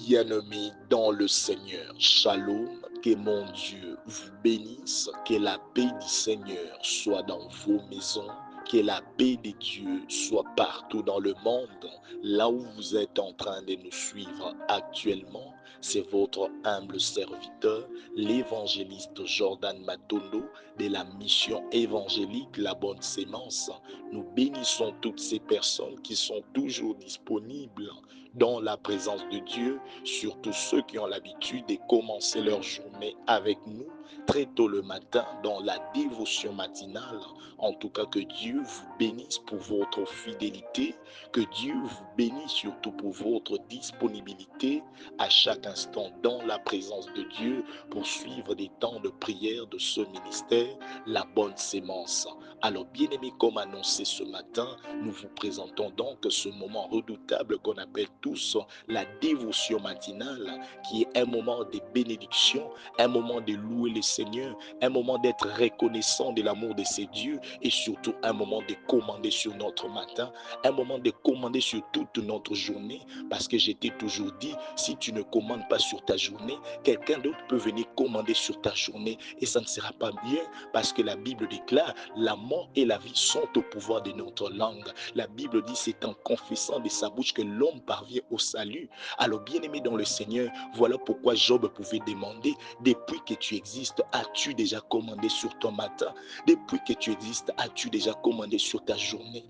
Bien-aimés dans le Seigneur, Shalom, que mon Dieu vous bénisse, que la paix du Seigneur soit dans vos maisons, que la paix de Dieu soit partout dans le monde. Là où vous êtes en train de nous suivre actuellement, c'est votre humble serviteur, l'évangéliste Jordan Matondo de la mission évangélique La Bonne Sémence. Nous bénissons toutes ces personnes qui sont toujours disponibles dans la présence de Dieu, surtout ceux qui ont l'habitude de commencer leur journée avec nous très tôt le matin dans la dévotion matinale. En tout cas, que Dieu vous bénisse pour votre fidélité, que Dieu vous bénisse surtout pour votre disponibilité à chaque instant dans la présence de Dieu pour suivre des temps de prière de ce ministère, La Bonne Sémence. Alors, bien-aimés, comme annoncé ce matin, nous vous présentons donc ce moment redoutable qu'on appelle tous la dévotion matinale, qui est un moment de bénédiction, un moment de louer le Seigneur, un moment d'être reconnaissant de l'amour de ses dieux et surtout un moment de commander sur notre matin, un moment de commander sur toute notre journée, parce que je t'ai toujours dit, si tu ne commandes pas sur ta journée, quelqu'un d'autre peut venir commander sur ta journée et ça ne sera pas bien, parce que la Bible déclare, la mort et la vie sont au pouvoir de notre langue. La Bible dit, c'est en confessant de sa bouche que l'homme parvient au salut. Alors bien-aimé dans le Seigneur, voilà pourquoi Job pouvait demander, depuis que tu existes, as-tu déjà commandé sur ton matin? Depuis que tu existes, as-tu déjà commandé sur ta journée?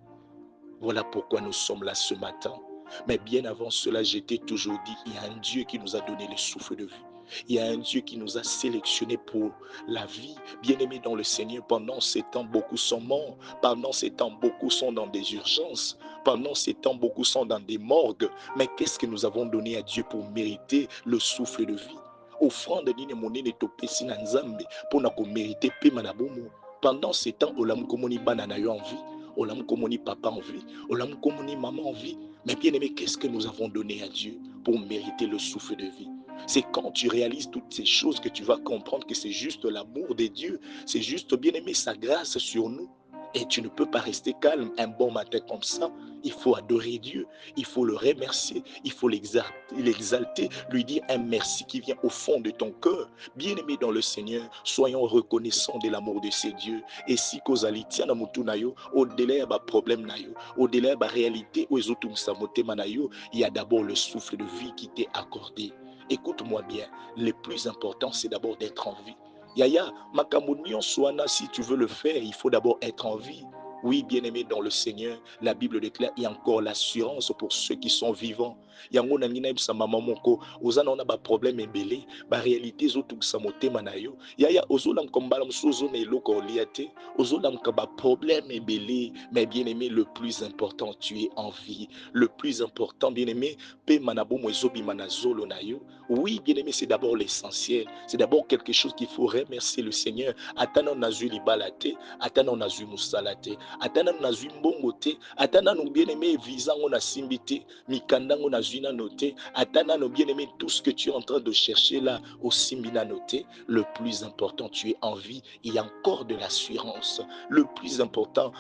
Voilà pourquoi nous sommes là ce matin. Mais bien avant cela, je t'ai toujours dit, il y a un Dieu qui nous a donné le souffle de vie. Il y a un Dieu qui nous a sélectionnés pour la vie. Bien-aimés dans le Seigneur, pendant ces temps, beaucoup sont morts. Pendant ces temps, beaucoup sont dans des urgences. Pendant ces temps, beaucoup sont dans des morgues. Mais qu'est-ce que nous avons donné à Dieu pour mériter le souffle de vie? Offrande nini monene topesi na Nzambe mpona komérite pema na bomo. Pendant ces temps, olamu komoni bana na yo en vie. Olamu komoni papa en vie. Olamu komoni maman en vie. Mais bien aimé, qu'est-ce que nous avons donné à Dieu pour mériter le souffle de vie? C'est quand tu réalises toutes ces choses que tu vas comprendre que c'est juste l'amour de Dieu. C'est juste, bien aimé, sa grâce sur nous. Et tu ne peux pas rester calme un bon matin comme ça. Il faut adorer Dieu, il faut le remercier, il faut l'exalter, lui dire un merci qui vient au fond de ton cœur. Bien-aimé dans le Seigneur, soyons reconnaissants de l'amour de ces dieux. Et si kozali tia na mutu na yo, au-delà de problème na yo, au-delà de réalité où il y a d'abord le souffle de vie qui t'est accordé. Écoute-moi bien, le plus important c'est d'abord d'être en vie. Yaya, makambo nyonso wana, si tu veux le faire, il faut d'abord être en vie. Oui, bien-aimé dans le Seigneur, la Bible déclare, il y a encore l'assurance pour ceux qui sont vivants. Yango na ngina sa maman moko, ozana ona ba problème ebele, ba réalité zo tukisa motema na yo. Yaya ozola mkombala msozo na eloko oliate, ozola mkaba problème ebele, mais bien-aimé, le plus important, tu es en vie. Le plus important, bien-aimé, pe manabo mozobi manazolo na yo. Oui, bien-aimé, c'est d'abord l'essentiel. C'est d'abord quelque chose qu'il faut remercier le Seigneur. Atana nazui libalate, atana nazui musalate, atana nazui mbongote, atana no bien-aimé visango na simbite, mikandango nazui na note, atana no bien-aimé tout ce que tu es en train de chercher là au simbina noté. Le plus important, tu es en vie. Il y a encore de l'assurance. Le plus important,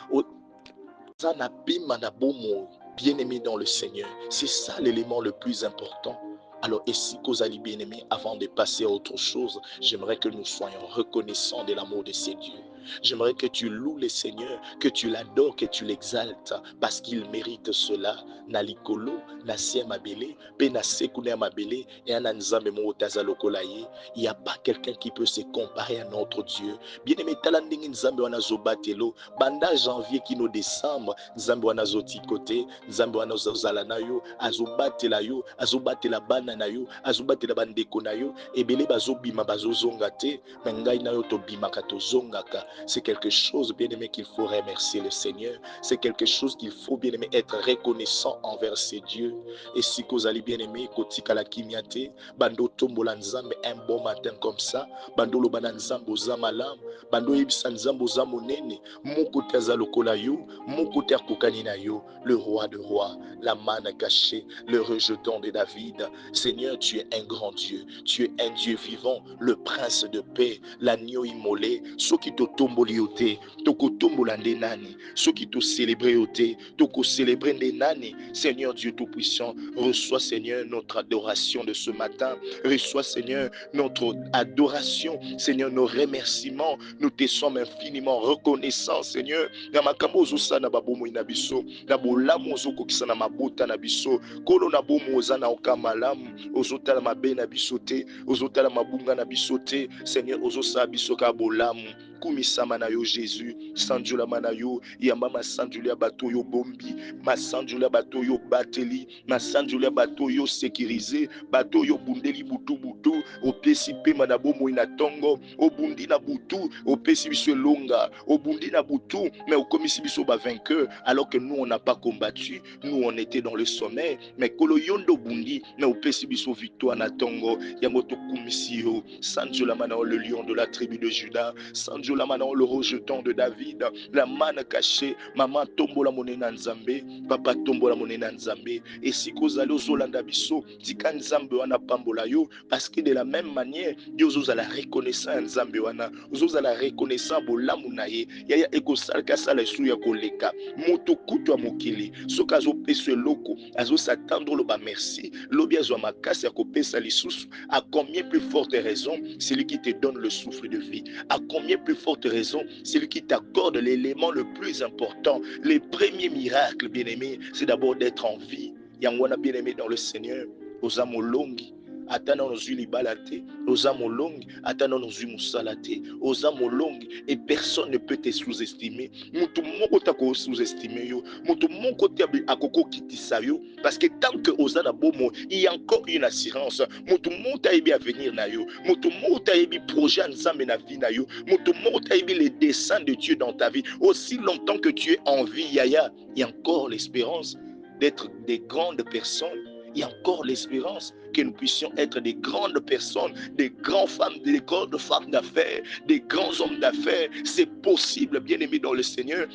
bien-aimé dans le Seigneur, c'est ça l'élément le plus important. Alors, et si Kozali bien-aimé, avant de passer à autre chose, j'aimerais que nous soyons reconnaissants de l'amour de ces dieux. J'aimerais que tu loues le Seigneur, que tu l'adores, que tu l'exaltes, parce qu'il mérite cela. Nalikolo, Nasie Mabele, Penasekuné Mabele, et Ananzame Motaza Lokolaye. Il n'y a pas quelqu'un qui peut se comparer à notre Dieu. Bien-aimé, Talanding Nzambe Wanazobatelo, Banda janvier qui nous décembre, Nzambe Wanazoti côté, Nzambe Wanazozala na yo, Azobatela yo, Azobatela bana na yo, Azobatela bandeko na yo, Ebele bazobima bazozonga te, Mengai na yo tobima katozongaka. C'est quelque chose, bien-aimé, qu'il faut remercier le Seigneur. C'est quelque chose qu'il faut, bien-aimé, être reconnaissant envers ses dieux. Et si Kozali, bien-aimé, Kotika la Kimiate, Bando Tombola Nzambe, un bon matin comme ça, Bando Lobana Nzambe Zamalam, Bando Ibsa Nzambe Zamonene, Mokote Azalokola yo, Mokote Akokanina yo, le roi de rois, la manne cachée, le rejeton de David. Seigneur, tu es un grand Dieu, tu es un Dieu vivant, le prince de paix, l'agneau immolé, Sokitoto tomboli yo te, tokotombola nde nani, soki to célébrer yo te, toko célébrer nde nani. Seigneur Dieu Tout-Puissant, reçois Seigneur notre adoration de ce matin, reçois Seigneur notre adoration, Seigneur nos remerciements, nous te sommes infiniment reconnaissants Seigneur, na makambo ozosa na babomo na biso, na bolamu ozokokisa na mabota na biso, kolo na bomo oza na okamalamu, ozotala mabe na biso te, ozotala mabunga na biso te, Seigneur ozosala biso ka bolamu, kumisama na yo Jésus, sanjulama na yo, yamba masanjuli ya bato yo bombi, masanjuli ya bato yo bateli, masanjuli ya bato yo sécurisé, bato yo bundeli butu butu, opesi pema na bomo ina tongo, obundi na butu, opesi biso longa, obundi na butu, mais okomisi biso ba vainqueur, alors que nous on n'a pas combattu, nous on était dans le sommet, mais kolo yondo bundi, mais opesi biso victoire na tongo, yango to kumisi yo, sanjulama na le lion de la tribu de Juda, sanjulama na le rejeton de David, la manne cachée, maman tombola monena nzambe, papa tombola monena nzambe, et si kozali ozolanda biso, tika nzambe wana pambola yo, parce que de la même manière, Dieu ozoza la reconnaissance nzambe wana, ozoza la reconnaissance bolamu na ye, yaya ekosalaka sala esu ya koleka, moto kutu ya mokili, soki azopesa eloko, azosatendre loba merci, lobi azwa makasi ya kopesa lisusu, à combien plus forte raison, celui qui te donne le souffle de vie, à combien plus forte raison, celui qui t'accorde l'élément le plus important, les premiers miracles, bien-aimés, c'est d'abord d'être en vie. Yangwana bien-aimé dans le Seigneur, aux amolongi, atana nozwi libala te, oza molongi, atana nozwi musala te, oza molongi, et personne ne peut te sous-estimer. Mutu moko tako sous-estimer yo, mutu moko te akoko kitisa yo, parce que tant que oza na bomo, il y a encore une assurance. Mutu moko ta yebi avenir na yo, mutu moko ta yebi projet nzambe na vie na yo, mutu moko ta yebi les desseins de Dieu dans ta vie. Aussi longtemps que tu es en vie, yaya, il y a encore l'espérance d'être des grandes personnes. Il y a encore l'espérance que nous puissions être des grandes personnes, des grandes femmes, des grandes femmes d'affaires, des grands hommes d'affaires. C'est possible, bien-aimé dans le Seigneur.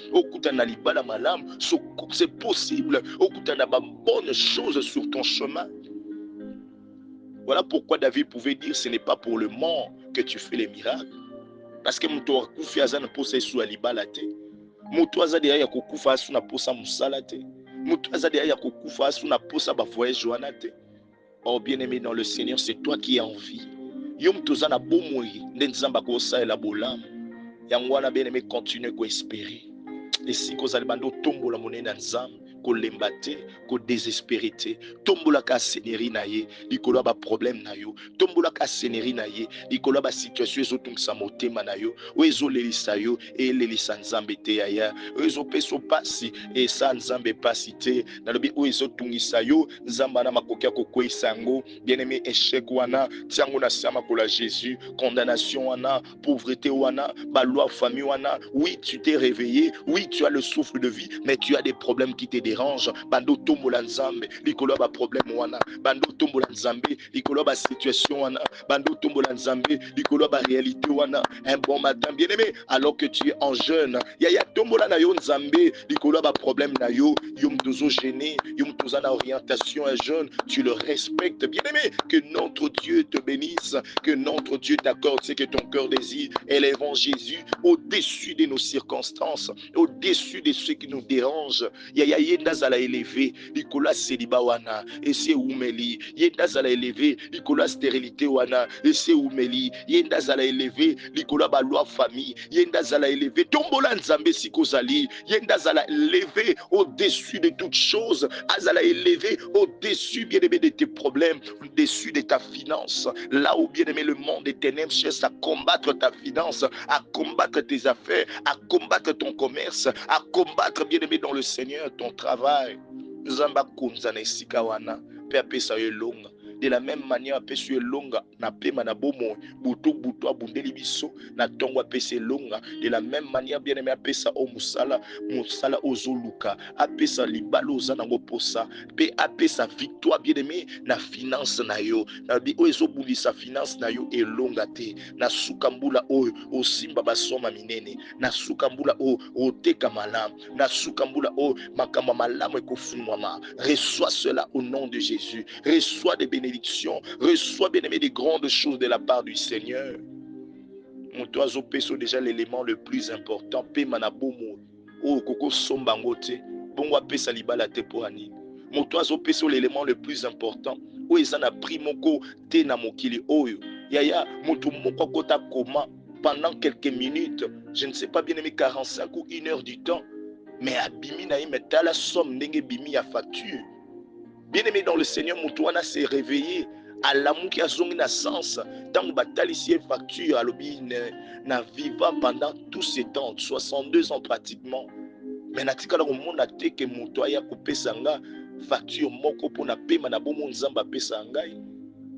C'est possible. Bonne chose sur ton chemin. Voilà pourquoi David pouvait dire, ce n'est pas pour le mort que tu fais les miracles. Parce que muto akufi azana posa esu alibala te. Muto azadi ya kokufa asu na posa musala te. Muto azadi ya kokufa asu na posa ba voyage wana te. Oh bien-aimé dans le Seigneur, c'est toi qui es en vie. Yom tozana bomoi ndenzamba ko sa la bolam. Yangwana bien-aimé, continue ko espérer. Et si ko zalibando tombola monena nzam, ko lembate, ko désespéré te. Tombola ka seneri na ye, likolo ba problème na yo. Tombola ka seneri na ye, likolo ba situation ezotungisa motema na yo. Oezo lelisa yo et lelisa nzambe te yaya. Oezo peso pasi et sa nzambe pasi te. Na lobi oezo tungisa yo, nzamba na makoki ko kwesango. Bien-aimé, échec wana, tiango na sama ko la Jésus, condamnation wana, pauvreté wana, ba loi famille wana. Oui, tu t'es réveillé, oui, tu as le souffle de vie, mais tu as des problèmes qui te dérangent. Bando tombola nzambe, likolo ba problème wana. Bando tombola nzambe, likolo ba situation wana. Bando tombola nzambe, likolo ba réalité wana. Un bon matin, bien-aimé, alors que tu es en jeûne, yaya tombola na yo nzambe, likolo ba problème na yo, yom tozo gêné, yom toza na orientation un jeune, tu le respectes, bien-aimé, que notre Dieu te bénisse, que notre Dieu t'accorde ce que ton cœur désire. Élèvons Jésus au-dessus de nos circonstances, au-dessus de ce qui nous dérange. Yaya yenda zala élevé, Nicolas Seliba wana, et c'est Oumeli. Yenda zala élevé, Nicolas stérilité wana, et c'est Oumeli. Yenda zala élevé, Nicolas baloi famille. Yenda zala élevé, tombola nzambe sikozali. Yenda zala élevé au-dessus de toutes choses. Azala élevé au-dessus, bien-aimé, de tes problèmes, au-dessus de ta finance. Là où, bien-aimé, le monde des ténèbres cherche à combattre ta finance, à combattre tes affaires, à combattre ton commerce, à combattre, bien-aimé, dans le Seigneur, ton travail. Zamba kunzane sikawana, pepe sa longa. De la même manière, apesi longa, na pema na bomo, butu butu abundeli biso, na tongo apesi longa. De la même manière, bien-aimé, apesa o musala, musala ozoluka, apesa libalo zanango posa, pe apesa victoire, bien-aimé, na finance na yo. Na bi o ezobuli sa finance na yo elonga te. Na sukambula o simba basoma minene. Na sukambula o teka malam. Na sukambula o makamba malam ekofumama. Reçois cela au nom de Jésus. Reçois des bénédictions. Reçois, bien-aimé, des grandes choses de la part du Seigneur. moto azopeso déjà l'élément le plus important pema na bomo oyo koko sombango te bongo apesa libala te po ani moto azopeso l'élément le plus important oyo eza na prix moko te na mokili oyo yaya moto moko akota koma pendant quelques minutes je ne sais pas bien aimé 45 ou 1 heure du temps mais abimi na ye mais tala somme ndenge bimi ya facture bien aimé dans le Seigneur moto wana s'est réveillé alamuki azongi na sens ntango batalisi ye facture alobi na viva pendant tous ces temps 62 ans pratiquement mais natikala komona te ke moto aya kopesa nga facture moko mpona pema na bomo nzambe apesa ngai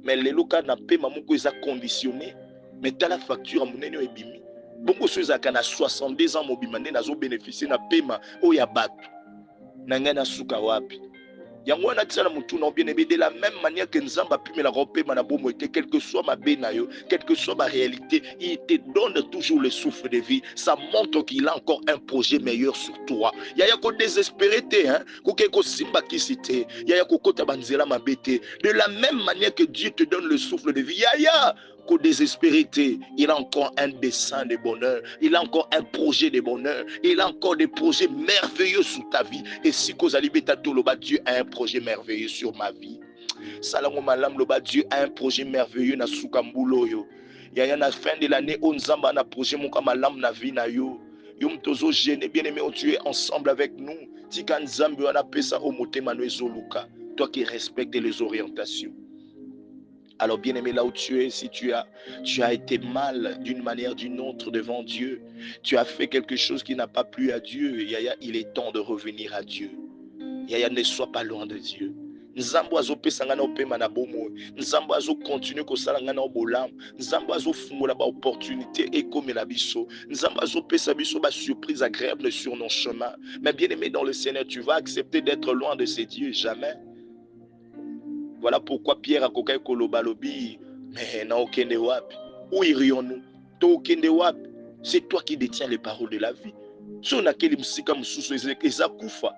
mais lelo kaka na pema moko eza conditionné mais tala facture ya monene oyo ebimi bongo so ezalaka na 62 ans mobima nde nazobénéficie na pema oyo ya bato na ngai nasuka wapi yango wana tisala mutuna bien aimé de la même manière que nzamba pimela kopema na bomo ete quel que soit ma be na yo quelle que soit ma réalité il te donne toujours le souffle de vie ça montre qu'il a encore un projet meilleur sur toi yaya ko désespéré te hein koke ko simba kisite yaya ko kota banzela mabete de la même manière que Dieu te donne le souffle de vie yaya qu'au désespéré, il a encore un dessein de bonheur, il a encore un projet de bonheur, il a encore des projets merveilleux sur ta vie. Et si Dieu a un projet merveilleux sur ma vie. Salamo malam loba Dieu a un projet merveilleux na sukambulo yo. Yaya na fin de l'année on nzamba na projet mon malam na vie na yo. Yo mtozo gêné bien aimé tu es ensemble avec nous. Tika nzambe wana pesa o motema no ezoluka. Toi qui respectes les orientations. Alors bien aimé, là où tu es, si tu as été mal d'une manière d'une autre devant Dieu, tu as fait quelque chose qui n'a pas plu à Dieu, yaya, il est temps de revenir à Dieu. Yaya, ne sois pas loin de Dieu. Nzambo azopesa nga na opema na bomo, nzambo azo continue kosala nga na obolam, nzambo azo fungola ba opportunité ekomela biso, nzambo azopesa biso ba surprise agréable sur nos chemins. Mais bien aimé dans le Seigneur, tu vas accepter d'être loin de ces dieux jamais. Voilà pourquoi Pierre a kokai kolobalobi, mais na okende wapi? Où irions-nous? To okende wapi? C'est toi qui détiens les paroles de la vie. So na keli musika mususu eza kufa.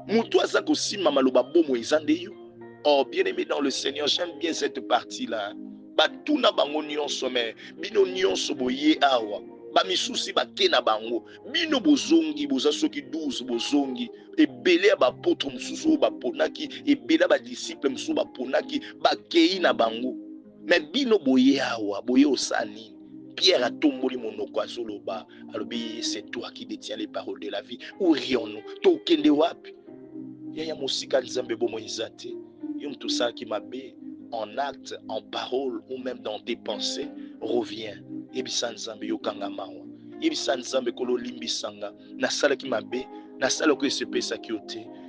Mutu aza kosima maloba bomo eza ndeyo. Oh, bien-aimé dans le Seigneur, j'aime bien cette partie-là. Batuna bango nyonso mais bino nyonso boye awa. Bamisusi bakena bango. Bino bozongi boza soki 12 bozongi. Ebele ya bapôtre mosusu baponaki, ebele ba disciple mosusu baponaki, bakei na bango. Mais bino boye awa, boye osani. Pierre a tomboli monoko azoloba. Alobi, c'est toi qui détiens les paroles de la vie. Où irions-nous? Tokende wapi? Yaya mosika nzambe bomo izate. Yom tout ça qui m'a bé en acte, en parole ou même dans tes pensées, reviens. Yebisa nzambe yokanga mawa. Yebisa nzambe kolo limbisanga. Nasala qui m'a bé.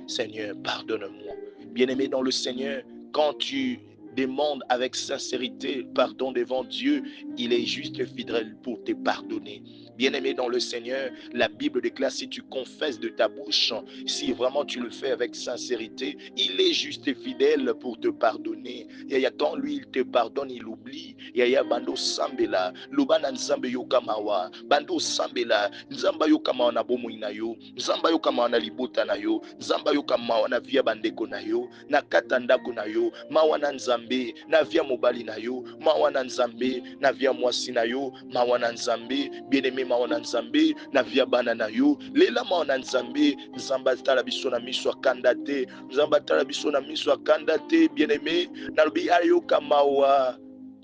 Seigneur, pardonne-moi. Bien-aimé dans le Seigneur, quand tu demandes avec sincérité pardon devant Dieu, il est juste fidèle pour te pardonner. Bien-aimé dans le Seigneur, la Bible déclare si tu confesses de ta bouche, si vraiment tu le fais avec sincérité, il est juste fidèle pour te pardonner. Yaya quand lui il te pardonne, il oublie. Yaya bando sambela, lubana nzambe yokamawa, bando sambela, nzamba yokamawa na bomo inayo, nzamba yokamawa na libota na yo, nzamba yokamawa na via bandeko na yo, na katandako na yo, mawa na nzambe, na via mobali na yo, mawa na nzambe, na via mwasi na yo, mawa na nzambe, bien-aimé mawa na nzambe, na via bana na yo, lela mawa na nzambe, nzamba tala biso na miso akanda te, nzamba tala biso na miso akanda te, bien-aimé, na lobi ayoka mawa,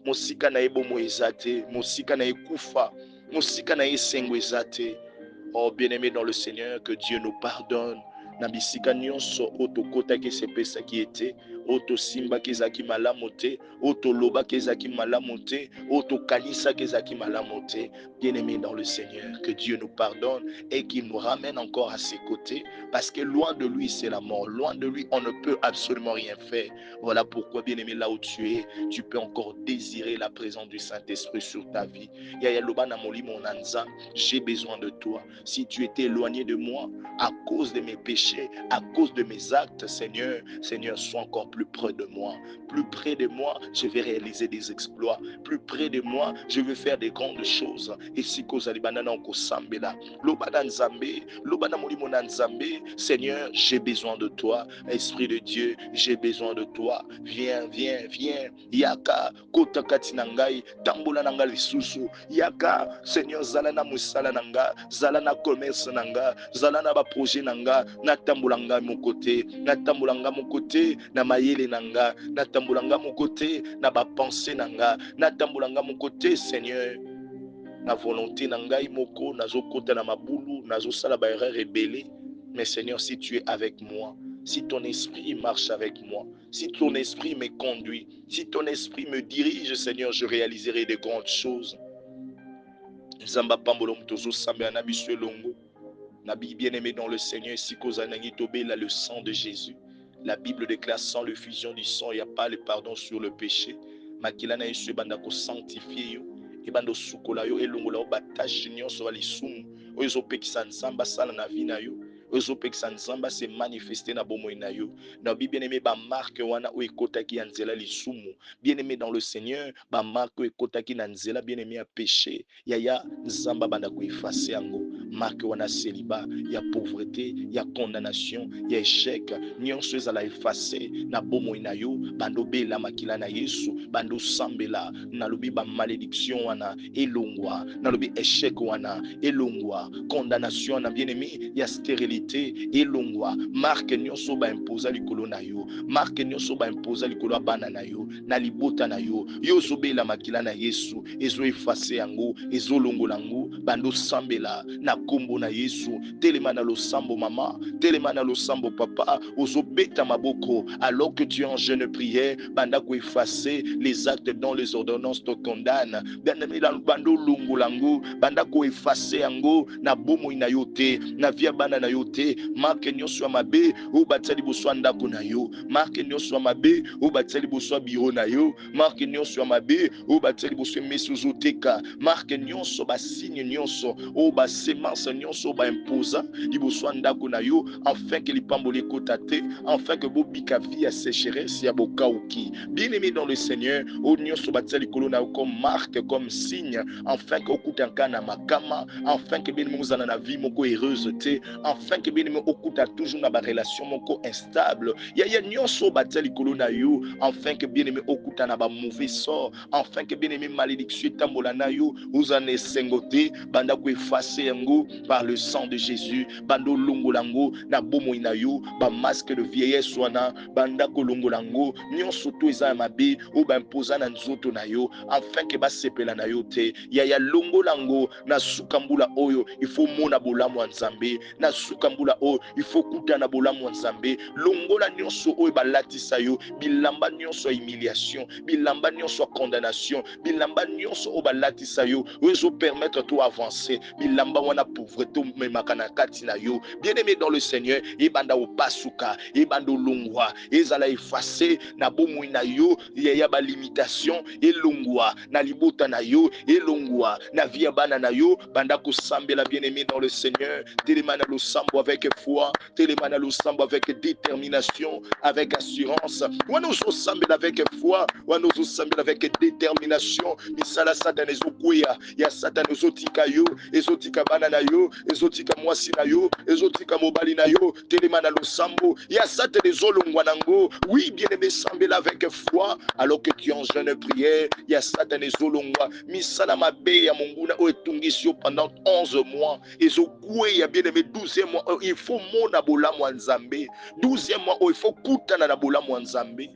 mosika na ebomo ezate, mosika na ekufa, mosika na esengo ezate. Oh bien-aimé dans le Seigneur, que Dieu nous pardonne. Na bisika nyonso otokota ke sepesa ki ete, oto simba ke zaki malamu te, oto loba ke zaki malamu te, oto kanisa ke zaki malamu te. Bien-aimé dans le Seigneur, que Dieu nous pardonne et qu'il nous ramène encore à ses côtés, parce que loin de lui c'est la mort, loin de lui on ne peut absolument rien faire. Voilà pourquoi bien-aimé là où tu es, tu peux encore désirer la présence du Saint-Esprit sur ta vie. Yaya loba na moli mon anza, j'ai besoin de toi. Si tu étais éloigné de moi à cause de mes péchés, à cause de mes actes, Seigneur, sois encore plus près de moi, Plus près de moi, je vais réaliser des exploits. Plus près de moi, je vais faire des grandes choses. Et si kozali banana okosambela, lobana nzambe, lobana molimo na nzambe, Seigneur, j'ai besoin de toi. Esprit de Dieu, j'ai besoin de toi. Viens, viens, viens. Yaka kota kati na ngai, tambola na ngai lisusu. Yaka, Seigneur, zala na musala na nga, zala na commerce na nga, zala na ba projet na nga, na tambola nga mon côté, na tambola nga mon côté, na mayele na nga, na tambola nga mon côté, na ba pensée na nga, na tambola nga mon côté, Seigneur. Na volonté na ngai moko, nazo kota na mabulu, nazo sala ba erreur rebelle. Mais Seigneur, si tu es avec moi, si ton esprit marche avec moi, si ton esprit me conduit, si ton esprit me dirige, Seigneur, je réaliserai de grandes choses. Nzamba pambolo mtozo sambe na biso elongo. Nabi bien-aimé dans le Seigneur, si kozanangi tobela le sang de Jésus. La Bible déclare sans l'effusion du sang, il n'y a pas le pardon sur le péché. Makila na yesu banda ko sanctifier yo. Ebando sukola yo elongola o batache nyonso balisumu. Oyo ezopekisa nzamba sala na vie na yo. Oyo ezopekisa nzamba se manifester na bomoi na yo. Na bien-aimé ba marque wana o ekotaki ya nzela lisumu. Bien-aimé dans le Seigneur, ba marque o ekotaki na nzela bien-aimé ya péché. Yaya nzamba banda ko effacer yango. Marque wana célibat, il y a pauvreté, il y a condamnation, il y a échec. Nyonso ezala effacer na bomoi na yo, bando bela makila na Yesu, bando sambela, nalobi ba malédiction wana elongwa, nalobi échec wana elongwa, condamnation na bien-aimé, il y a stérilité elongwa. Marque nyonso ba imposa likolo na yo, marque nyonso ba imposa likolo bana na yo, na libota na yo, yo zobela makila na Yesu, ezo effacer yango, ezo longola yango, bando sambela na kombo na Yesu. Telema na losambo mama, telema na losambo papa, ozobeta maboko alors que tu es en jeûne prière, banda ko effacer les actes dont les ordonnances te condamnent. Bando lungu langu, banda ko effacer yango na bomo ina yote, na via bana na yote, marque nyonso mabe o batali boswa ndako na yo, marque nyonso mabe o batali boswa biro na yo, marque nyonso mabe o batali boswa mesuzo teka, marque nyonso ba signe nyonso o ba semence nyonso ba imposa liboso ndako na yo, afin que lipamboli kotate, afin que bobika vie à sécheresse ya bokauki. Bien-aimé dans le Seigneur, o nyonso batali kolona comme marque, comme signe, afin que okutanka na makama, afin que bien mozana na vie moko heureuse te, afin que bien okuta toujours na ba relation moko instable. Ya nyonso batali kolona yo, afin que bien okuta na ba mauvais sort, afin que bien malédiction tambola na yo, ozane sengote, banda ko effacer yango par le sang de Jésus, bando longolango na bomo ina yo, ba masque de vieillesse wana, banda ko longolango, nyonso to eza mabe o ba imposa na nzoto na yo, afin que ba sepela na yo te. Ya longolango na sukambula oyo, il faut mona bolamu ya Nzambe, na sukambula oyo, il faut kuta na bolamu ya Nzambe, longola nyonso oyo balatisa yo, bilamba nyonso ya humiliation, bilamba nyonso ya condamnation, bilamba nyonso oyo balatisa yo, oyo permettre to avancer, bilamba wana pauvreté memaka na kati na yo. Bien-aimé dans le Seigneur, ebanda opasuka, ebanda olongwa, ezala effacer na bomoi na yo, ya ba limitation elongwa na libota na yo, elongwa na via bana na yo, banda ko sambela. Bien-aimé dans le Seigneur, télémana lo sambo avec foi, télémana lo sambo avec détermination, avec assurance, wanozo sambela avec foi, wanozo sambela avec détermination. Misala satan ezokuya, ya satan ezotika yo, ezotika bana na yo, ezotika mwasi na yo, ezotika mobali na yo, télémana lo sambo, ya satan ezolongwa nango. Oui, bien-aimé, sambela avec foi, alors que tu es en jeûne prière, ya satan ezolongwa. Misala mabe ya monguna o etungisi yo pendant 11 mois, ezokuya bien-aimé, 12e mois, il faut mona bolamu nzambe, 12e mois, il faut kutana na bolamu nzambe.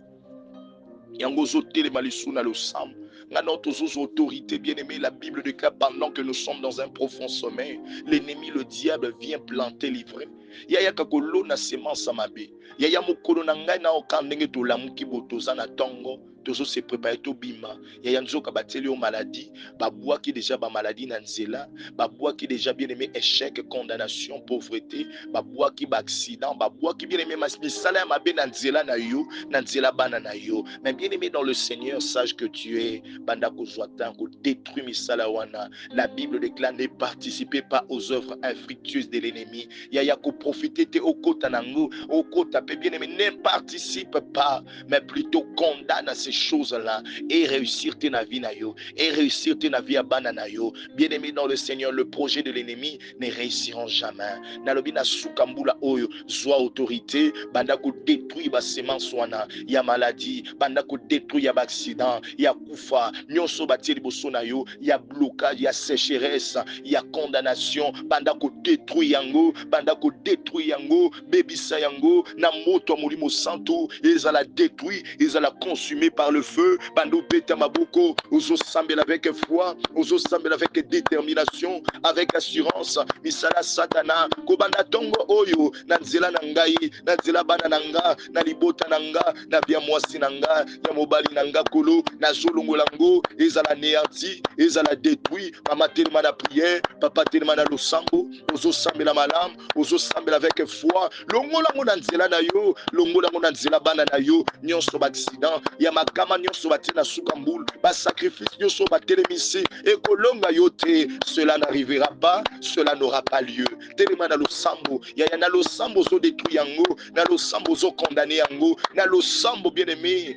Yango zotelema lisu na lo sambo. Notre autorité, bien-aimé, la Bible déclare pendant que nous sommes dans un profond sommeil, l'ennemi, le diable, vient planter l'ivraie. Yaya kakolo na semence amabe. Yaya mokolo na ngai na okandenge to lamuki botoza na tongo. Tozo se préparer to bima. Yaya nzoka bateli o maladie. Babua qui déjà ba maladie na nzela. Babua qui déjà bien-aimé échec, condamnation, pauvreté. Babua qui ba accident. Babua qui bien-aimé misala mabe na nzela na yo. Na nzela bana na yo. Mais bien-aimé dans le Seigneur, sache que tu es banda kozwa temps ko détruire misala wana. La Bible déclare ne participez pas aux œuvres infructueuses de l'ennemi. Yaya ko profiter te okota nango, okota pe bien aimé, ne participe pas, mais plutôt condamne ces choses-là et réussir te na vie na yo, et réussir te na vie abana na yo. Bien aimé dans le Seigneur, le projet de l'ennemi ne réussiront jamais. Nalobi na sukambula oyo zwa autorité banda ko détruire ba semence wana ya maladie, banda ko détruire ya accident, ya kufa nyonso batie liboso na yo, ya blocage, ya sécheresse, ya condamnation, banda ko détruire yango, banda ko détruire yango, bebisa yango na moto molimo santo, ezala détruit, ezala consumé par le feu. Bando beta maboko, ozo sambela avec foi, ozo sambela avec détermination, avec assurance. Misala satana kobanda tongo oyo na nzela na ngai, na nzela bana na nga, na libota na nga, na bia mwasi na nga, ya mobali na nga kolo, na zolongola ngo, ezala néanti, ezala détruit. Mama telema na prière, papa telema na losambo, ozo sambela malamu, ozo sambela avec foi. Longola ngo na nzela na yo, longola ngo na nzela bana na yo, nyonso ba accident, ya makama nyonso batie na sukambulu, ba sacrifice nyonso batelemisi, ekolonga yo te, cela n'arrivera pas, cela n'aura pas lieu. Telema na losambo, ya na losambo zo détruit yango, na losambo zo condamné yango, na losambo bien aimé,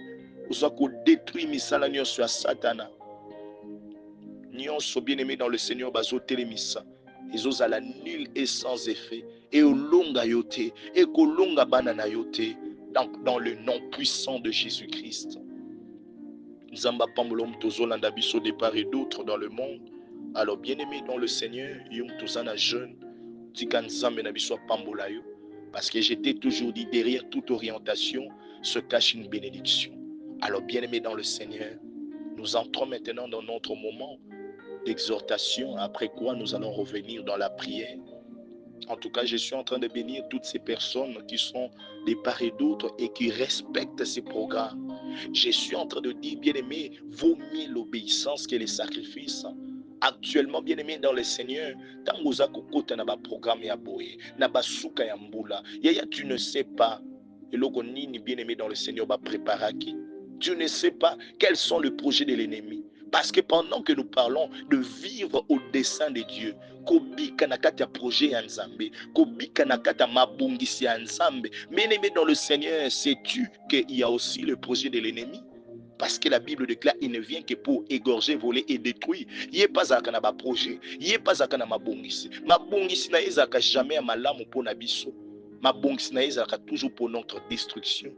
ozo ko détruit misala nyonso ya satana. Nyonso bien aimé dans le Seigneur bazo telemisa, ezozala nul et sans effet, et olonga yote, et kolonga banana yote, dans le nom puissant de Jésus-Christ. Nzamba pambolom tozolanda biso de part et d'autre dans le monde. Alors bien aimé dans le Seigneur, yom tozana jeune, tika nzambe na biso pambola yo, parce que j'étais toujours dit derrière toute orientation se cache une bénédiction. Alors bien aimé dans le Seigneur, nous entrons maintenant dans notre moment d'exhortation, après quoi nous allons revenir dans la prière. En tout cas, je suis en train de bénir toutes ces personnes qui sont de part et d'autre et qui respectent ces programmes. Je suis en train de dire, bien-aimé, vaut mieux l'obéissance que les sacrifices. Actuellement, bien-aimé dans le Seigneur, tant que vous avez un programme ya boye, na basuka ya mbula, yaya tu ne sais pas, et loko nini bien-aimé dans le Seigneur va préparer qui. Tu ne sais pas quels sont les projets de l'ennemi. Parce que pendant que nous parlons de vivre au dessein de Dieu, kobika na kati ya projet ya Nzambe, kobika na kati ya mabongisi ya Nzambe, bien-aimé dans le Seigneur, sais-tu qu'il y a aussi le projet de l'ennemi? Parce que la Bible déclare, il ne vient que pour égorger, voler et détruire. Il n'y a pas à ma projet, il n'y a pas à ma bongisi. Ma bongisi n'a jamais à ma lame pour nabiso. Ma bongisi n'a toujours pour notre destruction.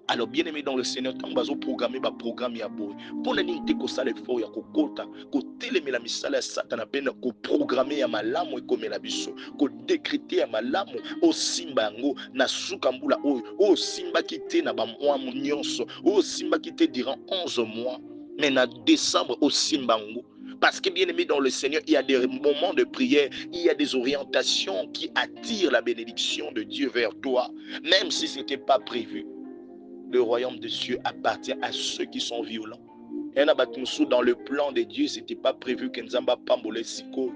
Alors bien aimé dans le Seigneur, tant bazo programmer ba programme ya boy. Pour na ninte ko sala effort ya ko kota, ko telemela misala ya satana pena ko programmer ya malamu e komela biso, ko décréter ya malamu o simba yango na suka mbula oyo, o simba kité na ba mois nyonso, o simba kité durant 11 mois, mais na décembre o simba yango. Parce que bien aimé dans le Seigneur, il y a des moments de prière, il y a des orientations qui attirent la bénédiction de Dieu vers toi, même si ce n'était pas prévu. Le royaume de Dieu appartient à ceux qui sont violents. Et dans le plan de Dieu, ce n'était pas prévu que Nzamba pambole siko.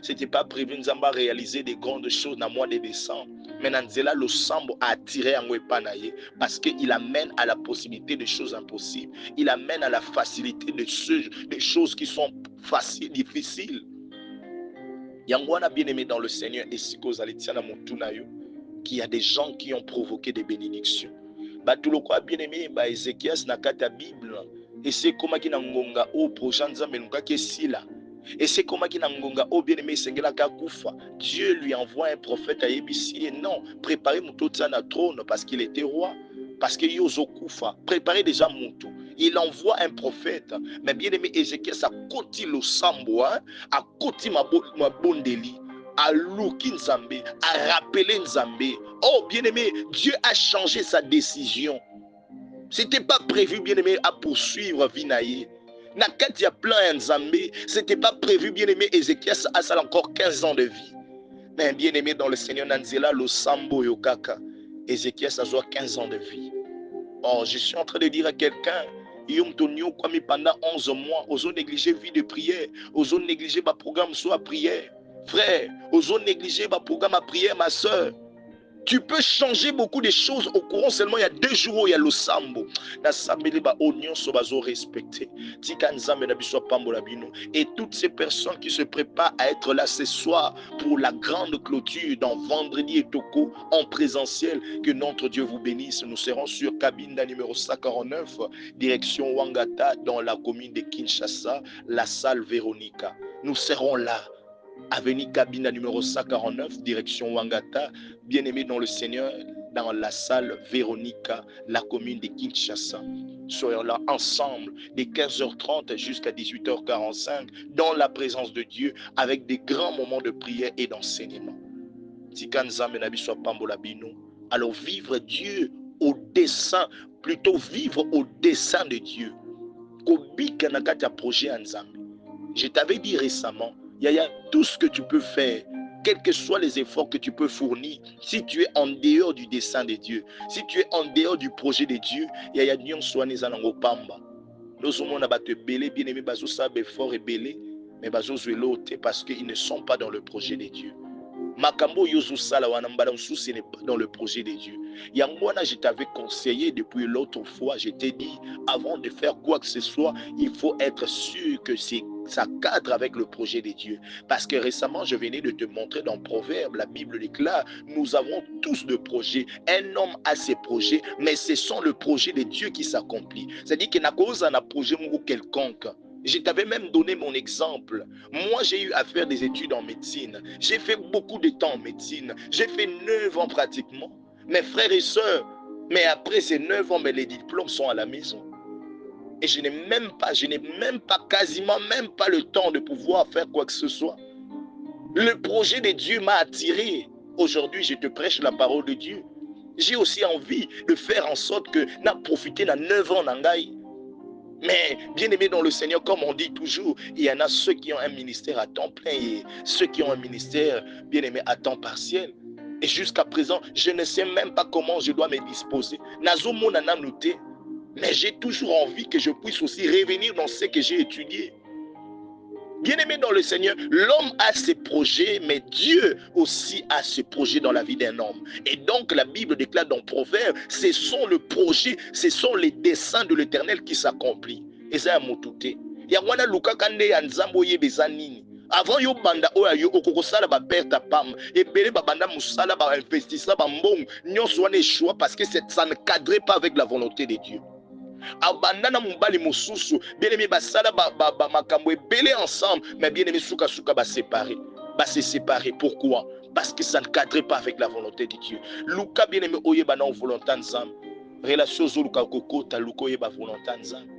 Ce n'était pas prévu que Nzamba réaliser des grandes choses dans le mois de décembre. Mais Nanzela, le sambo a attiré en Wepanaye parce qu'il amène à la possibilité de choses impossibles. Il amène à la facilité de choses qui sont faciles, difficiles. Yangwana bien aimé dans le Seigneur et siko zaletiana motunayo, qu'il y a des gens qui ont provoqué des bénédictions. Batuloko bien aimé ba Ézéchias na kata Bible et c'est comme qui na ngonga o prochain Nzambe nuka ke sila et c'est comme qui na ngonga o bien aimé sengela ka kufa. Dieu lui envoie un prophète à Yebisi et non, préparez mutotsa na trône parce qu'il était roi, parce que yozo kufa, préparez déjà mutu. Il envoie un prophète, mais bien aimé Ézéchias a koti lo sambo a koti ma bondeli à Luki Nzambe, à rappeler Nzambe. Oh bien-aimé, Dieu a changé sa décision. Ce n'était pas prévu, bien-aimé, à poursuivre Vinaye. Nakati a plein Nzambe, ce n'était pas prévu, bien-aimé, Ézéchias a encore 15 ans de vie. Mais bien-aimé dans le Seigneur Nanzela, le Sambo Yokaka, Ézéchias a 15 ans de vie. Oh, je suis en train de dire à quelqu'un, pendant 11 mois, aux ont négligé vie de prière, aux ont négligé le programme soit prière. Frère, aux ont négligé le programme à prière, ma soeur. Tu peux changer beaucoup de choses au courant seulement il y a 2 jours où il y a le sambo. Na sambeli ba oignon so bazo respecté. Tika nzambe na biso pambola bino. Et toutes ces personnes qui se préparent à être là ce soir pour la grande clôture dans vendredi et toko en présentiel, que notre Dieu vous bénisse. Nous serons sur Cabinda numéro 149, direction Wangata dans la commune de Kinshasa, la salle Véronica. Nous serons là. Avenue Cabina numéro 149, direction Wangata, bien-aimé dans le Seigneur, dans la salle Véronica, la commune de Kinshasa. Soyons là ensemble de 15h30 jusqu'à 18h45 dans la présence de Dieu avec des grands moments de prière et d'enseignement. Alors vivre Dieu au dessein, plutôt vivre au dessein de Dieu. Je t'avais dit récemment, il y a tout ce que tu peux faire, quels que soient les efforts que tu peux fournir, si tu es en dehors du dessein de Dieu, si tu es en dehors du projet de Dieu, il y a nyon soigné zanango pamba. Nous sommes en abattu belé, bien aimé, bazo sabe fort et belé, mais bazo zouelote parce qu'ils ne sont pas dans le projet de Dieu. Makambo yozu sala wanambala ce n'est pas dans le projet de Dieu. Yangwana, je t'avais conseillé depuis l'autre fois, je t'ai dit, avant de faire quoi que ce soit, il faut être sûr que ça cadre avec le projet de Dieu. Parce que récemment, je venais de te montrer dans Proverbe, la Bible déclare, nous avons tous de projets. Un homme a ses projets, mais ce sont le projet de Dieu qui s'accomplit. C'est-à-dire qu'il n'a cause un projet quelconque. Je t'avais même donné mon exemple. Moi, j'ai eu à faire des études en médecine. J'ai fait beaucoup de temps en médecine. J'ai fait 9 ans pratiquement. Mes frères et sœurs, mais après ces 9 ans, mais les diplômes sont à la maison. Et je n'ai même pas, quasiment même pas le temps de pouvoir faire quoi que ce soit. Le projet de Dieu m'a attiré. Aujourd'hui, je te prêche la parole de Dieu. J'ai aussi envie de faire en sorte que n'a profité de 9 ans d'Angaï. Mais bien aimé dans le Seigneur, comme on dit toujours, il y en a ceux qui ont un ministère à temps plein et ceux qui ont un ministère, bien aimé, à temps partiel. Et jusqu'à présent, je ne sais même pas comment je dois me disposer. Nazomo nana noté, mais j'ai toujours envie que je puisse aussi revenir dans ce que j'ai étudié. Bien aimé dans le Seigneur, l'homme a ses projets, mais Dieu aussi a ses projets dans la vie d'un homme. Et donc la Bible déclare dans Proverbe, ce sont le projet, ce sont les desseins de l'Éternel qui s'accomplissent. Et ça a motouté. Yangwana luka kande ya nzambo ye bezanini. Avant yo banda oya yo okokosala ba perte pam et belé ba banda musala ba investissement ba mbong nyonso wana échoua parce que ça ne cadrait pas avec la volonté de Dieu. Abandana mumbali mususu bien aimé basala ba makambo ebele ensemble mais bien aimé suka ba séparer ba se séparer. Pourquoi? Parce que ça ne cadrait pas avec la volonté de Dieu. Luka bien aimé oyeba na volonté nzambe relation zoluka kokota luka oyeba volonté nzambe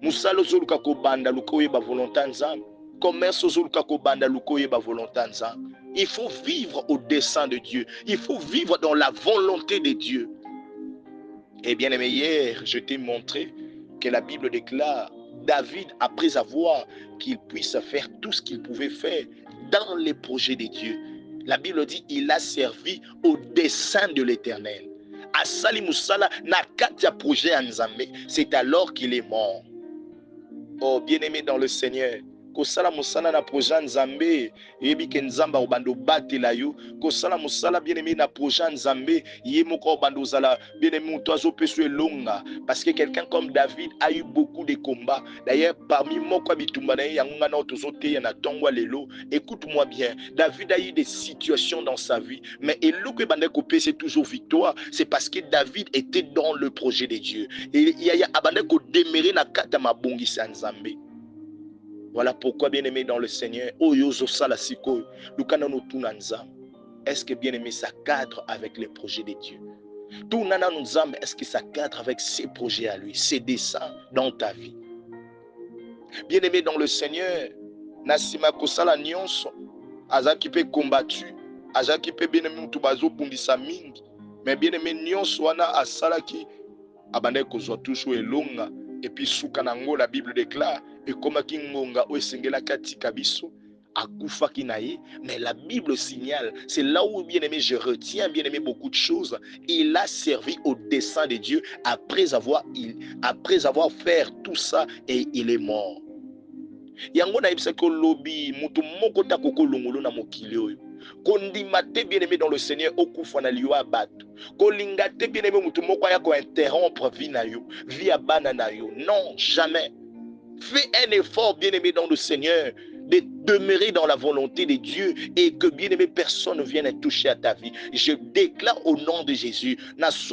musalo zoluka ko banda luka oyeba volonté nzambe commerce zoluka ko banda luka oyeba volonté nzambe. Il faut vivre au dessein de Dieu, il faut vivre dans la volonté de Dieu. Et bien aimé, hier, je t'ai montré que la Bible déclare David, après avoir qu'il puisse faire tout ce qu'il pouvait faire dans les projets de Dieu. La Bible dit il a servi au dessein de l'Éternel. Asali Musala na katia projet Nzambe, c'est alors qu'il est mort. Oh bien aimé dans le Seigneur, kosala musala na projet Nzambe yebi ke Nzamba obando batela yo kosala musala bien aimé na projet Nzambe ye moko obando zala bien aimé muto peso elonga parce que quelqu'un comme David a eu beaucoup de combats. D'ailleurs parmi moko bitumba na yango na otozote na tongwa lelo. Écoute-moi bien, David a eu des situations dans sa vie mais eloko bande kopé c'est toujours victoire, c'est parce que David était dans le projet de Dieu. Et il y a abande ko démérer na kata mabongisa Nzambe. Voilà pourquoi, bien-aimé dans le Seigneur, est-ce que, bien-aimé, ça cadre avec les projets de Dieu? Est-ce que ça cadre avec ses projets à lui, ses desseins dans ta vie? Bien-aimé dans le Seigneur, Nassima Kosala Nyonso, Aza qui peut combattu, Aza qui peut bien-aimé Moutubazo Bundisa Mingi, mais bien-aimé Nyonso Wana Asala qui Abane Kozwa toujours Elonga, et puis Soukanango, la Bible déclare, et comme Kingonga Oesengela Kati Kabiso, Akufa Kinaye, mais la Bible signale, c'est là où bien aimé, je retiens bien aimé beaucoup de choses. Il a servi au dessein de Dieu après avoir fait tout ça et il est mort. Yango na ibisa ko lobi mutu moko ta koko longolo na mokili oyo. Kondimate bien-aimé dans le Seigneur okufa na liwa abatu. Kolingate bien-aimé mutu moko ya ko interrompre vie na yo, vie ya bana na yo. Non, jamais. Fais un effort, bien-aimé dans le Seigneur, de demeurer dans la volonté de Dieu et que, bien-aimé, personne ne vienne toucher à ta vie. Je déclare au nom de Jésus, parce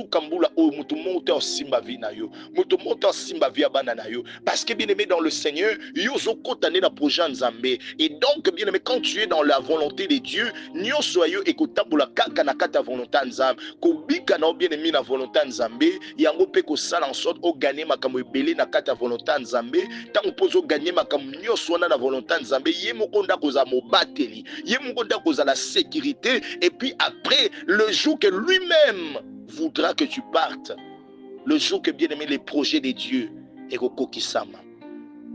que, bien-aimé, dans le Seigneur, et donc, bien-aimé, quand tu es dans la volonté de Dieu, bien-aimé, la volonté nzambe, yango pe ko sala en sorte au gagner makambo ebele na kata volonté nzambe. Tant pozo gagner makambo nyonso na volonté nzambe, ye mokonda koza mobateli, ye mokonda koza la sécurité, et puis après le jour que lui-même voudra que tu partes, le jour que bien aimé les projets de Dieu et kokokisama,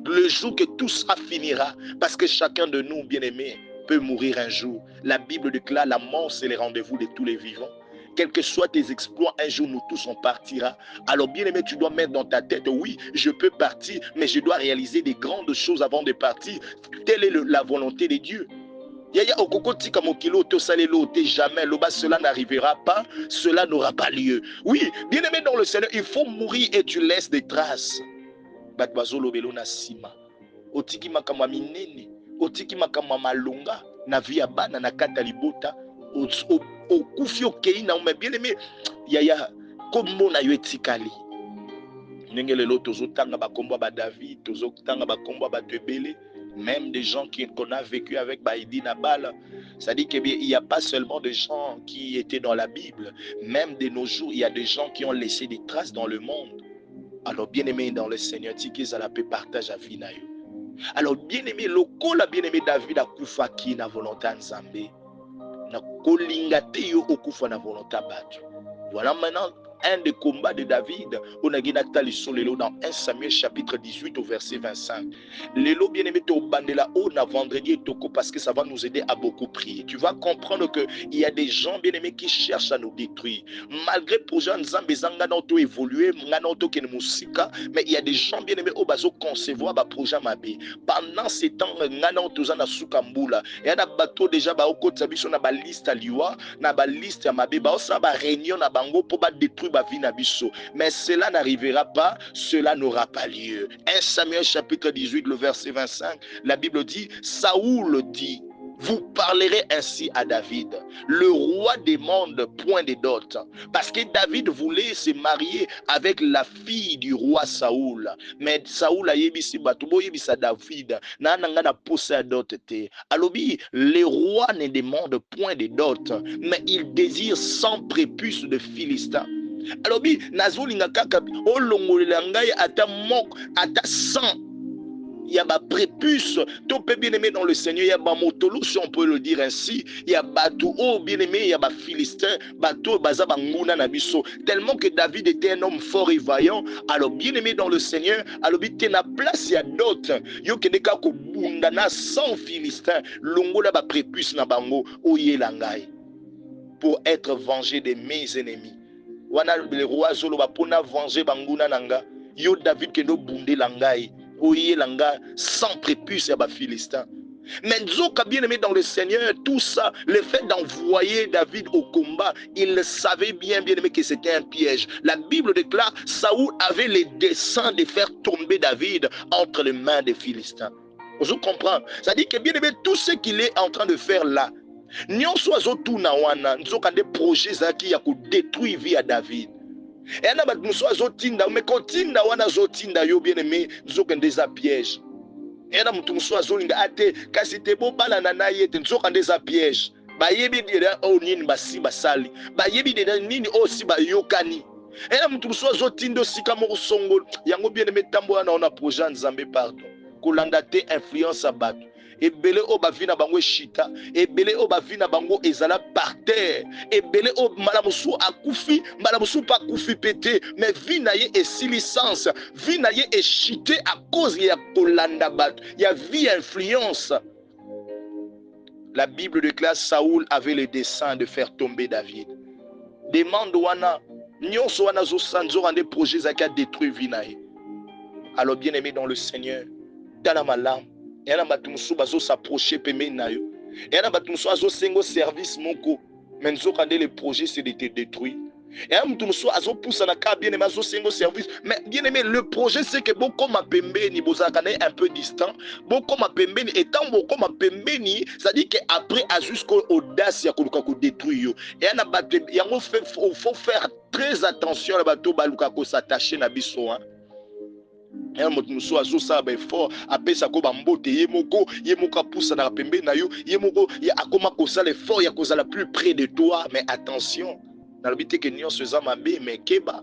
le jour que tout ça finira, parce que chacun de nous bien aimé peut mourir un jour. La Bible déclare la mort c'est le rendez-vous de tous les vivants. Quels que soient tes exploits, un jour nous tous on partira. Alors bien aimé, tu dois mettre dans ta tête, oui, je peux partir, mais je dois réaliser des grandes choses avant de partir. Telle est la volonté de Dieu. Yaya okokoti kamokilo to salelo te jamais loba, cela n'arrivera pas, cela n'aura pas lieu. Oui, bien aimé dans le Seigneur, il faut mourir et tu laisses des traces. Batbazolo belona sima. Otiki makama minene, otiki makama malonga na via bana na kata libota. Okufi okei na bien aimé yaya kombo na yo etikali ndenge lelo tozotanga bakombo ba David, tozotanga bakombo ba Ebele, même des gens qu'on a vécu avec Baïdi Nabal. Ça dit qu'il n'y a pas seulement des gens qui étaient dans la Bible, même de nos jours il y a des gens qui ont laissé des traces dans le monde. Alors bien aimé dans le Seigneur, tiki la paix partage à vie na yo. Alors bien aimé lokola bien aimé David a kufaki na volonté nzambe. Voilà maintenant un des combats de David. On a dans 1 Samuel chapitre 18 au verset 25. L'élo bien aimé au bandela on a vendredi et toko parce que ça va nous aider à beaucoup prier. Tu vas comprendre que il y a des gens bien aimés qui cherchent à nous détruire. Malgré projet nzambe zanga na auto évoluer, ngana auto ken musika, mais il y a des gens bien aimés au bazo concevoir ba projet mabé. Pendant ces temps ngana auto zana sukambula. Il y a des bateaux déjà ba okotsa biso na ba liste à liwa, na ba liste ya mabé, ba osa ba réunion na bango pour ba détruire ba vie na biso. Mais cela n'arrivera pas, cela n'aura pas lieu. 1 Samuel chapitre 18 le verset 25, la Bible dit, Saoul dit, vous parlerez ainsi à David. Le roi demande point de dot. Parce que David voulait se marier avec la fille du roi Saoul. Mais Saoul a yebisi batubo yebisa David. Na posa dot te. Alobi, le roi ne demande point de dot. Mais il désire sans prépuce de Philistin. Alobi, nazolinga kaka olongolela ngai ata mok ata 100. Il y a ba prépuce, tout peut bien aimé dans le Seigneur, il y a ba motolo, si on peut le dire ainsi, il y a batou bien aimé, il y a ba philistin, batou baza banguna nabiso. Tellement que David était un homme fort et vaillant, alors bien aimé dans le Seigneur, alors bien na place il y a d'autres, yo keneka ko bundana 100 philistins, longola ba prépuce na bango oye langai pour être vengé de mes ennemis. Wana le roi Zolo ba pona venger banguna nanga, yo David kendo bunde langai. Sans prépuce à Philistin. Mais Nzoka bien aimé dans le Seigneur, tout ça, le fait d'envoyer David au combat, il savait bien aimé que c'était un piège. La Bible déclare, Saoul avait les desseins de faire tomber David entre les mains des Philistins. Vous comprenez? Ça dit que bien aimé, tout ce qu'il est en train de faire là, nyon soazo tout na wana, Nzoka des projets qui a détruit vie à David. Et on a bat muso azotinda mais kotinda wana zotinda yo bien aimé nzokende za piège. Et on a muso azolinga ate kasi te bo bala na yete nzokende za piège. Ba yebi dira o nini basi basali. Ba yebi dira nini o si ba yokani. Et on a muso azotinda sika mo songo yango bien aimé tambo wana on a projet nzambe pardon. Kolanda te influence abatu. Ebele o bavina bango shita, ebele o bavina bango ezala par terre, ebele o malamusu akufi, malamusu pas kufi pété, mais vinaye et si licence, vinaye et chité à cause ya kolanda bat, ya vie influence. La Bible déclare Saoul avait le dessein de faire tomber David. Demande wana, nyonso wana zo sanzo rende projet zaka détruire vinaye. Alors bien aimé dans le Seigneur, dans la malam. Et là, batumsu bazo s'approcher pemé na yo. Et na bato mosusu azosenga service moko, mais nzokande le projet c'est de te détruire. Et un mutu mosusu azopusa na ka bien aimé azosenga service, mais bien aimé le projet c'est que bokoma pembeni bozalaka na un peu distant, bokoma pembeni étant bokoma pembeni, ça dit que après a jusqu'au audace ya koluka ko détruire yo. Et na bato yango faut faire très attention na bato baluka ko s'attacher na biso hein. Et moto mosusu azosala ba effort apesa ko bambote ye moko apusa na pembeni na yo ye moko akoma kosala effort ya kozala plus près de toi, mais attention nalobi te ke nyonso eza mabe mais keba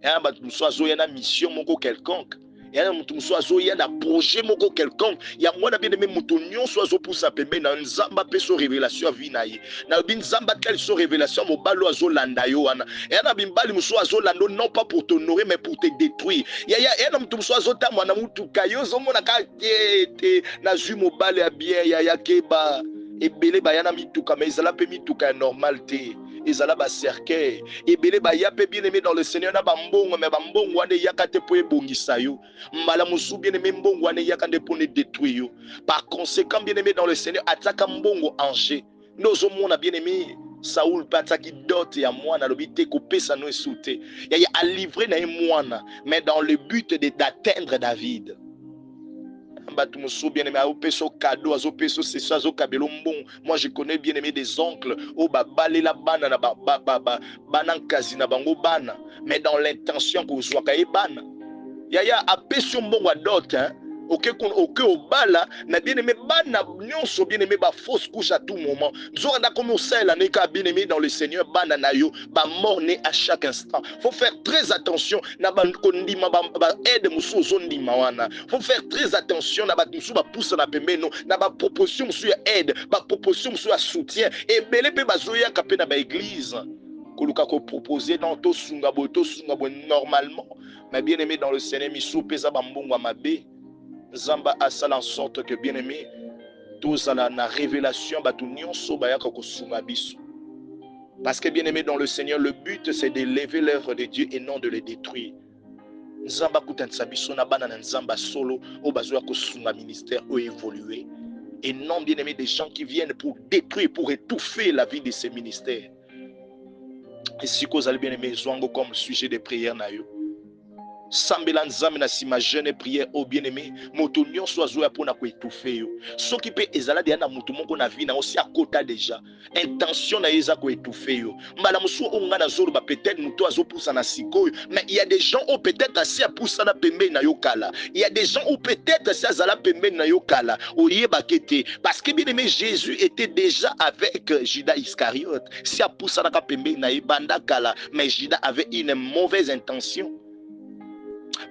ya bato mosusu azoya na mission moko quelconque ya moto mosusu azoya na projet moko quelconque yango wana bien aimé moto nyonso azopusa pembeni na nzambe apesa révélation ya vie na ye nalobi nzambe atali so révélation ya mobali oyo azolanda yo wana ya na bimbali mosusu azolanda non pas pour t'honorer mais pour te détruire ya na moto mosusu azotamwa na mutuka yo ozomona kaka te nazwi mobali ya bien ya keba ebele baya na mituka mais ezala mpe mituka ya normal te ezala ba cercueil ebele baya mpe bien aimé dans le Seigneur na bambongo mais bambongo wana eyaka te mpo ebongisa yo mbala mosusu bien aimé mbongo wana eyaka nde mpo na détruire yo. Par conséquent bien aimé dans le Seigneur atiaka mbongo ange nde ozomona bien aimé Saoul mpe atiaki dote ya mwana alobi te kopesa no esu te yaya alivre na ye mwana mais dans le but d'atteindre David. Bato mosusu bien aimé azopesa cadeau azopesa c'est azokabela mbongo. Moi je connais bien aimé des oncles oyo babalela bana na bana nkazi na bango bana mais dans l'intention kozwaka ye bana yaya apesi mbongo adote hein oke obala na bien aimé bana nyonso bien aimé ba fausse couche à tout moment nzoka na komi osala na ka bien aimé dans le Seigneur bana na yo ba mort né à chaque instant. Faut faire très attention na ba kondima ba aide musu zondima wana. Faut faire très attention na ba musu ba pousse na pembeno na ba proposition musu ya aide ba proposition musu ya soutien et belé pe bazoya kapé na ba église koluka ko proposer dans to sunga bo normalement mais bien aimé dans le Seigneur misu pesa ba mbongo mabe. Zamba asala en sorte que bien aimé tous à la révélation bato nyonso bayaka kosunga biso parce que bien aimé dans le Seigneur le but c'est d'élever l'œuvre de Dieu et non de le détruire. Nzamba kutanisa biso na bana na nzamba solo o bazoya kosunga ministère ou évoluer et non bien aimé des gens qui viennent pour détruire pour étouffer la vie de ces ministères. Et si vous allez bien aimé zwango comme sujet de prière na yo sambela nzambe na sima jeune prière au bien-aimé moto nyonso azoya pona ko étouffer yo soki pe ezala dia na moto moko na vie na aussi akota déjà intention na yeza ko étouffer yo mbala mosu onga na zolo ba peut-être moto azopusa na sikoyo mais il y a des gens où peut-être asi apusa na pembeni na yo kala il y a des gens où peut-être asi azala pembeni na yo kala oyeba kete parce que bien-aimé Jésus était déjà avec Judas Iscariote si apusa na ka pembeni na banda kala mais Judas avait une mauvaise intention.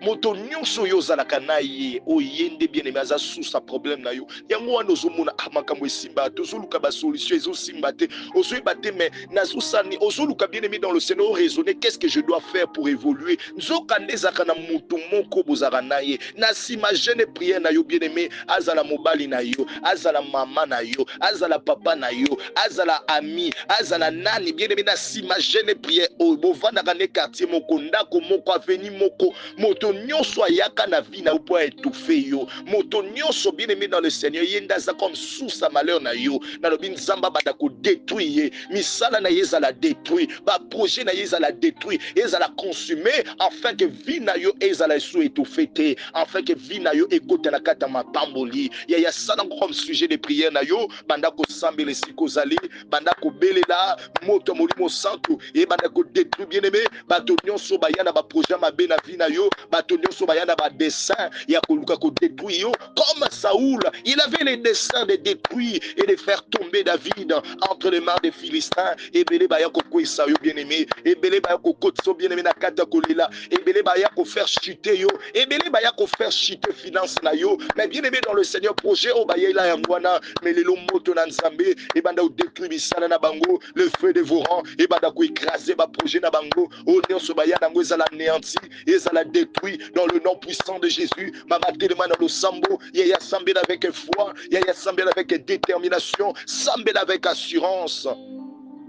Moto nyonso yo zalaka na ye oyende bien aimé aza sous sa problème na yo yango wana ozomona makambo esimba te ozoluka ba solution ezosimba te ozoyeba te mais nazosani ozoluka bien aimé dans le Seigneur raisonner qu'est-ce que je dois faire pour évoluer nzoka ndezaka na moto moko bozaka na ye na sima jeune prière na yo bien aimé azala mobali na yo azala mama na yo azala papa na yo azala ami azala nani bien aimé na sima jeune prière o bovandaka ne quartier moko ndako moko avenue moko moto nyonso ayaka na vie na yo po étouffer yo moto nyonso bien aimé dans le Seigneur yenda za comme sous sa malheur na yo na lobi nzamba bada ko détruire misala na yeza la détruire ba projet na yeza la détruire yeza la consumer afin que vie na yo ezala sous étouffer te afin que vie na yo ekota na kata mapamboli ya sana comme sujet de prière na yo banda ko sambele sikozali banda ko belela moto molimo santo et banda ko détruire bien aimé bato nyonso bayana ba projet mabe na vie na yo bato nyonso bayana ba dessin ya koluka ko détruire yo comme Saoul il avait les desseins de détruire et de faire tomber David entre les mains des Philistins et belé baya ko kwesa yo bien aimé et belé baya ko kotso bien aimé na kata kolila et belé baya ko faire chuter yo et belé baya ko faire chuter finance na yo mais bien aimé dans le Seigneur projet o bayela ya ngwana mais lelo moto na nzambe et banda o détruire bisala na bango le feu dévorant et banda ko écraser ba projet na bango o nyonso baya nango ezala néanti ezala détruit dans le nom puissant de Jésus. Mama téléma dans le sambo, yaya sambel avec foi, yaya sambel avec détermination, sambel avec assurance.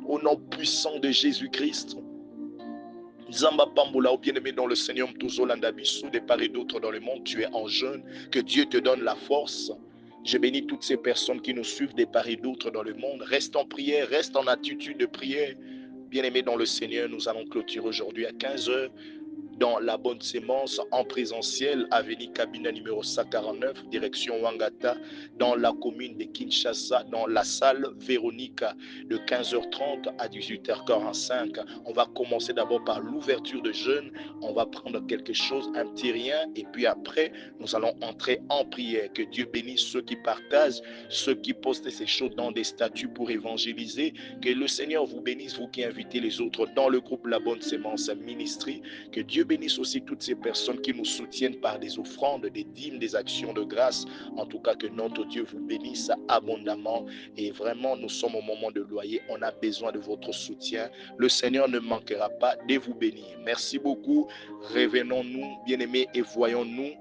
Au nom puissant de Jésus-Christ. Zamba Pambola, au bien-aimé dans le Seigneur, Mtuzolanda Bissou, de part et d'autre dans le monde, tu es en jeûne, que Dieu te donne la force. Je bénis toutes ces personnes qui nous suivent des part et d'autres dans le monde. Reste en prière, reste en attitude de prière. Bien-aimés dans le Seigneur, nous allons clôturer aujourd'hui à 15 heures dans la bonne sémence en présentiel, avenue Cabine numéro 149, direction Wangata, dans la commune de Kinshasa, dans la salle Véronica, de 15h30 à 18h45. On va commencer d'abord par l'ouverture de jeûne. On va prendre quelque chose, un petit rien, et puis après, nous allons entrer en prière. Que Dieu bénisse ceux qui partagent, ceux qui postent ces choses dans des statuts pour évangéliser. Que le Seigneur vous bénisse, vous qui invitez les autres dans le groupe La Bonne Sémence Ministry. Que Dieu bénisse aussi toutes ces personnes qui nous soutiennent par des offrandes, des dîmes, des actions de grâce. En tout cas, que notre Dieu vous bénisse abondamment. Et vraiment, nous sommes au moment de loyer. On a besoin de votre soutien. Le Seigneur ne manquera pas de vous bénir. Merci beaucoup. Revenons-nous, bien-aimés, et voyons-nous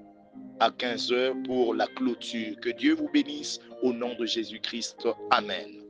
à 15 heures pour la clôture. Que Dieu vous bénisse au nom de Jésus-Christ. Amen.